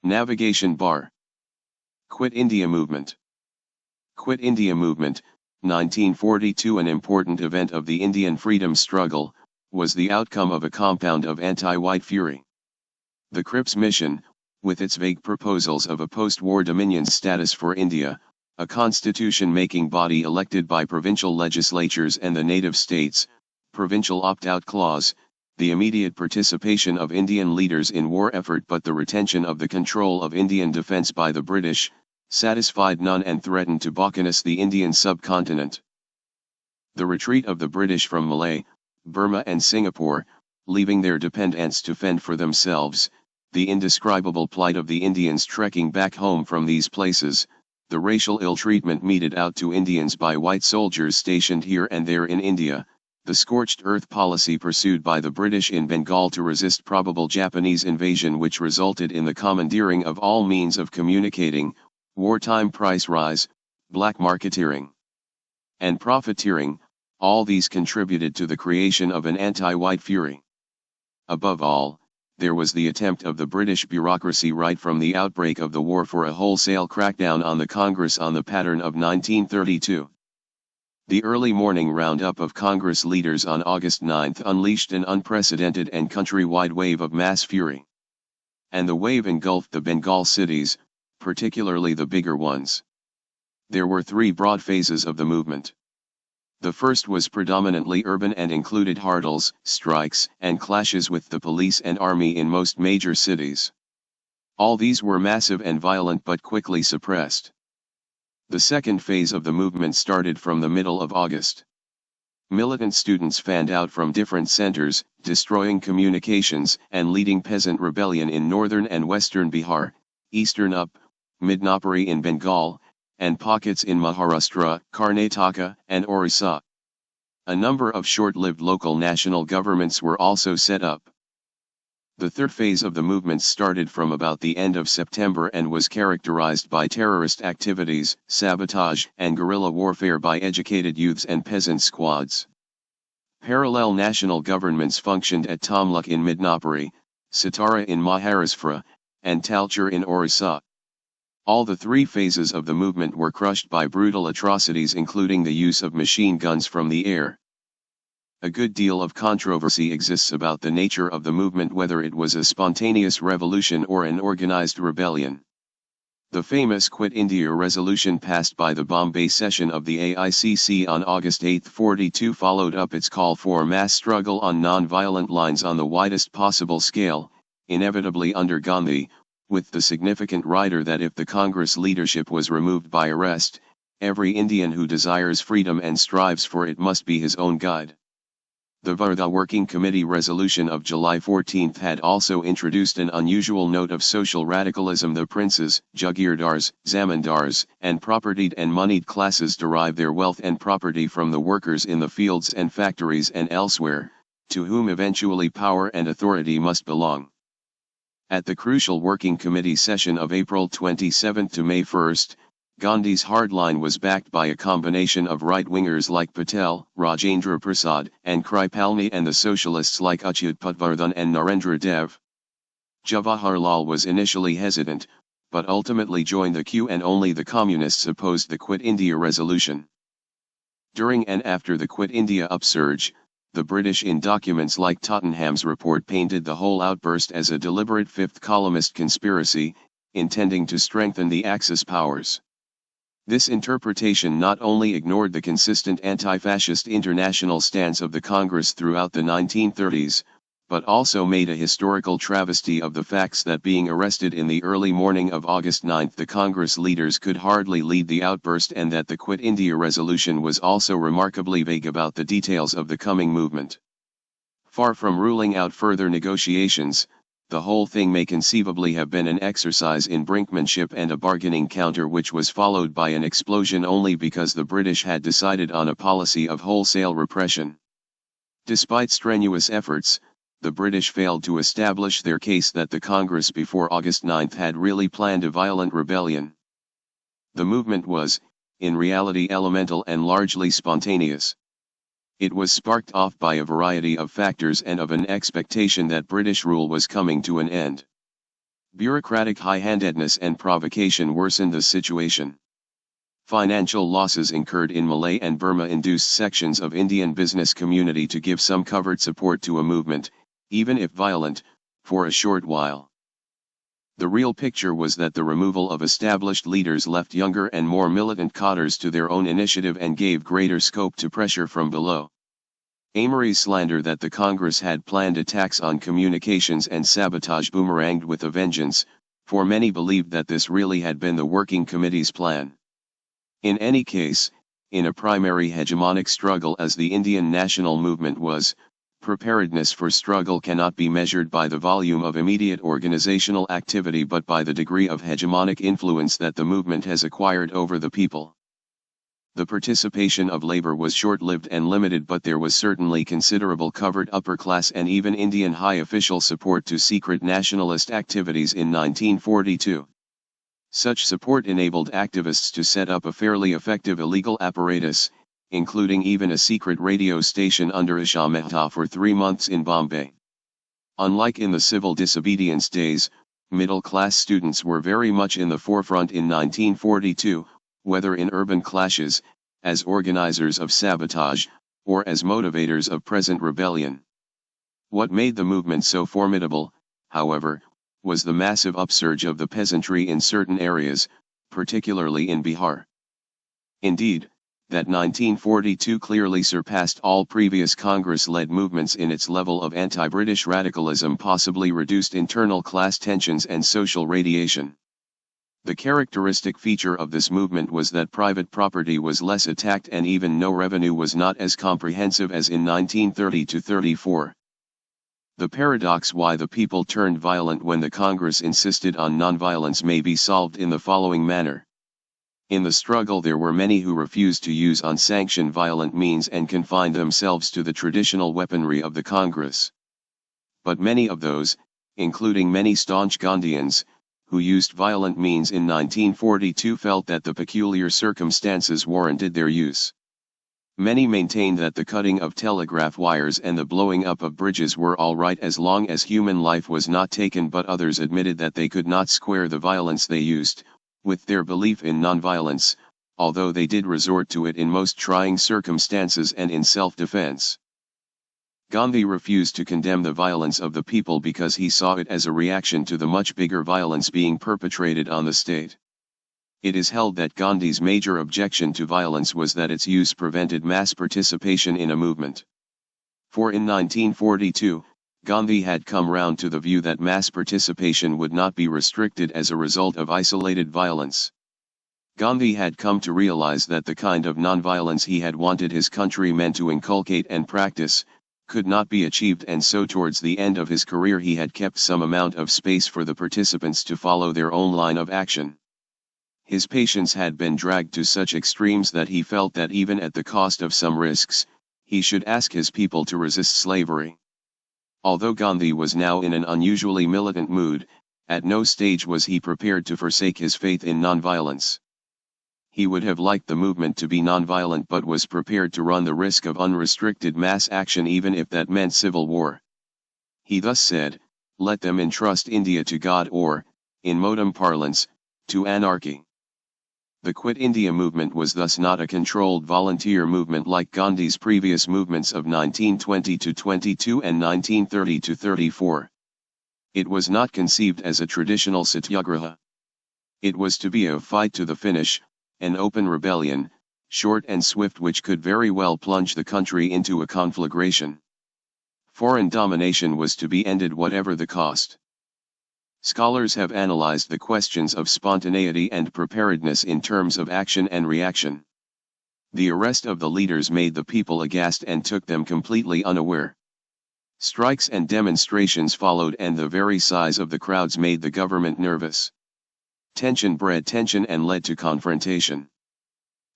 Navigation bar. Quit India movement. Quit India movement, 1942. An important event of the Indian freedom struggle, was the outcome of a compound of anti-white fury. The Cripps mission, with its vague proposals of a post-war dominion status for India, a constitution-making body elected by provincial legislatures and the native states, provincial opt-out clause, the immediate participation of Indian leaders in war effort but the retention of the control of Indian defence by the British, satisfied none and threatened to balkanize the Indian subcontinent. The retreat of the British from Malay, Burma and Singapore, leaving their dependents to fend for themselves, the indescribable plight of the Indians trekking back home from these places, the racial ill-treatment meted out to Indians by white soldiers stationed here and there in India, the scorched earth policy pursued by the British in Bengal to resist probable Japanese invasion which resulted in the commandeering of all means of communicating, wartime price rise, black-marketeering, and profiteering, all these contributed to the creation of an anti-white fury. Above all, there was the attempt of the British bureaucracy right from the outbreak of the war for a wholesale crackdown on the Congress on the pattern of 1932. The early morning roundup of Congress leaders on August 9 unleashed an unprecedented and countrywide wave of mass fury. And the wave engulfed the Bengal cities, particularly the bigger ones. There were three broad phases of the movement. The first was predominantly urban and included hardles, strikes, and clashes with the police and army in most major cities. All these were massive and violent but quickly suppressed. The second phase of the movement started from the middle of August. Militant students fanned out from different centers, destroying communications and leading peasant rebellion in Northern and Western Bihar, Eastern Midnapore in Bengal, and pockets in Maharastra, Karnataka, and Orissa. A number of short-lived local national governments were also set up. The third phase of the movement started from about the end of September and was characterized by terrorist activities, sabotage, and guerrilla warfare by educated youths and peasant squads. Parallel national governments functioned at Tamluk in Midnapore, Satara in Maharastra, and Talcher in Orissa. All the three phases of the movement were crushed by brutal atrocities including the use of machine guns from the air. A good deal of controversy exists about the nature of the movement, whether it was a spontaneous revolution or an organized rebellion. The famous Quit India resolution passed by the Bombay session of the AICC on August 8, 1942 followed up its call for mass struggle on non-violent lines on the widest possible scale, inevitably under Gandhi, with the significant rider that if the Congress leadership was removed by arrest, every Indian who desires freedom and strives for it must be his own guide. The Varda Working Committee resolution of July 14 had also introduced an unusual note of social radicalism. The princes, jagirdars, zamindars, and propertied and moneyed classes derive their wealth and property from the workers in the fields and factories and elsewhere, to whom eventually power and authority must belong. At the crucial Working Committee session of April 27 to May 1, Gandhi's hardline was backed by a combination of right-wingers like Patel, Rajendra Prasad, and Kripalni and the socialists like Patwardhan and Narendra Dev. Jawaharlal was initially hesitant, but ultimately joined the queue and only the communists opposed the Quit India resolution. During and after the Quit India upsurge, the British in documents like Tottenham's report painted the whole outburst as a deliberate fifth columnist conspiracy, intending to strengthen the Axis powers. This interpretation not only ignored the consistent anti-fascist international stance of the Congress throughout the 1930s, but also made a historical travesty of the facts that being arrested in the early morning of August 9 the Congress leaders could hardly lead the outburst and that the Quit India resolution was also remarkably vague about the details of the coming movement. Far from ruling out further negotiations, the whole thing may conceivably have been an exercise in brinkmanship and a bargaining counter which was followed by an explosion only because the British had decided on a policy of wholesale repression. Despite strenuous efforts, the British failed to establish their case that the Congress before August 9 had really planned a violent rebellion. The movement was, in reality, elemental and largely spontaneous. It was sparked off by a variety of factors and of an expectation that British rule was coming to an end. Bureaucratic high-handedness and provocation worsened the situation. Financial losses incurred in Malay and Burma induced sections of Indian business community to give some covert support to a movement, even if violent, for a short while. The real picture was that the removal of established leaders left younger and more militant cadres to their own initiative and gave greater scope to pressure from below. Amory's slander that the Congress had planned attacks on communications and sabotage boomeranged with a vengeance, for many believed that this really had been the Working Committee's plan. In any case, in a primary hegemonic struggle as the Indian national movement was, preparedness for struggle cannot be measured by the volume of immediate organizational activity but by the degree of hegemonic influence that the movement has acquired over the people. The participation of labor was short-lived and limited, but there was certainly considerable covert upper-class and even Indian high official support to secret nationalist activities in 1942. Such support enabled activists to set up a fairly effective illegal apparatus, including even a secret radio station under Isha Mehta for 3 months in Bombay. Unlike in the civil disobedience days, middle-class students were very much in the forefront in 1942, whether in urban clashes, as organizers of sabotage, or as motivators of present rebellion. What made the movement so formidable, however, was the massive upsurge of the peasantry in certain areas, particularly in Bihar. Indeed, that 1942 clearly surpassed all previous Congress-led movements in its level of anti-British radicalism, possibly reduced internal class tensions and social radiation. The characteristic feature of this movement was that private property was less attacked and even no revenue was not as comprehensive as in 1930-34. The paradox why the people turned violent when the Congress insisted on nonviolence may be solved in the following manner. In the struggle there were many who refused to use unsanctioned violent means and confined themselves to the traditional weaponry of the Congress. But many of those, including many staunch Gandhians, who used violent means in 1942 felt that the peculiar circumstances warranted their use. Many maintained that the cutting of telegraph wires and the blowing up of bridges were all right as long as human life was not taken, but others admitted that they could not square the violence they used with their belief in nonviolence, although they did resort to it in most trying circumstances and in self-defense. Gandhi refused to condemn the violence of the people because he saw it as a reaction to the much bigger violence being perpetrated on the state. It is held that Gandhi's major objection to violence was that its use prevented mass participation in a movement. For in 1942, Gandhi had come round to the view that mass participation would not be restricted as a result of isolated violence. Gandhi had come to realize that the kind of nonviolence he had wanted his countrymen to inculcate and practice, could not be achieved, and so towards the end of his career he had kept some amount of space for the participants to follow their own line of action. His patience had been dragged to such extremes that he felt that even at the cost of some risks, he should ask his people to resist slavery. Although Gandhi was now in an unusually militant mood, at no stage was he prepared to forsake his faith in nonviolence. He would have liked the movement to be nonviolent, but was prepared to run the risk of unrestricted mass action even if that meant civil war. He thus said, "Let them entrust India to God or, in modern parlance, to anarchy." The Quit India movement was thus not a controlled volunteer movement like Gandhi's previous movements of 1920-22 and 1930-34. It was not conceived as a traditional satyagraha. It was to be a fight to the finish, an open rebellion, short and swift, which could very well plunge the country into a conflagration. Foreign domination was to be ended whatever the cost. Scholars have analyzed the questions of spontaneity and preparedness in terms of action and reaction. The arrest of the leaders made the people aghast and took them completely unaware. Strikes and demonstrations followed, and the very size of the crowds made the government nervous. Tension bred tension and led to confrontation.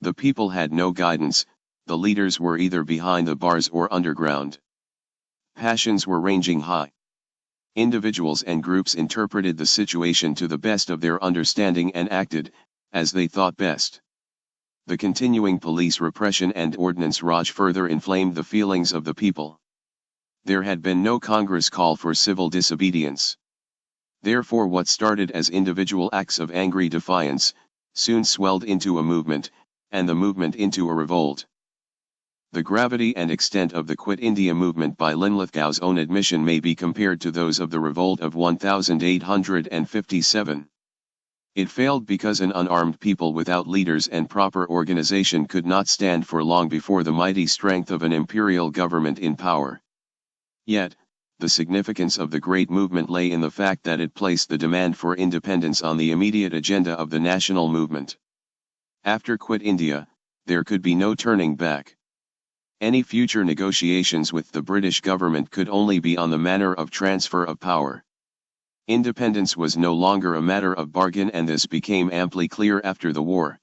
The people had no guidance, the leaders were either behind the bars or underground. Passions were ranging high. Individuals and groups interpreted the situation to the best of their understanding and acted, as they thought best. The continuing police repression and Ordnance Raj further inflamed the feelings of the people. There had been no Congress call for civil disobedience. Therefore what started as individual acts of angry defiance, soon swelled into a movement, and the movement into a revolt. The gravity and extent of the Quit India movement by Linlithgow's own admission may be compared to those of the revolt of 1857. It failed because an unarmed people without leaders and proper organization could not stand for long before the mighty strength of an imperial government in power. Yet, the significance of the great movement lay in the fact that it placed the demand for independence on the immediate agenda of the national movement. After Quit India, there could be no turning back. Any future negotiations with the British government could only be on the manner of transfer of power. Independence was no longer a matter of bargain, and this became amply clear after the war.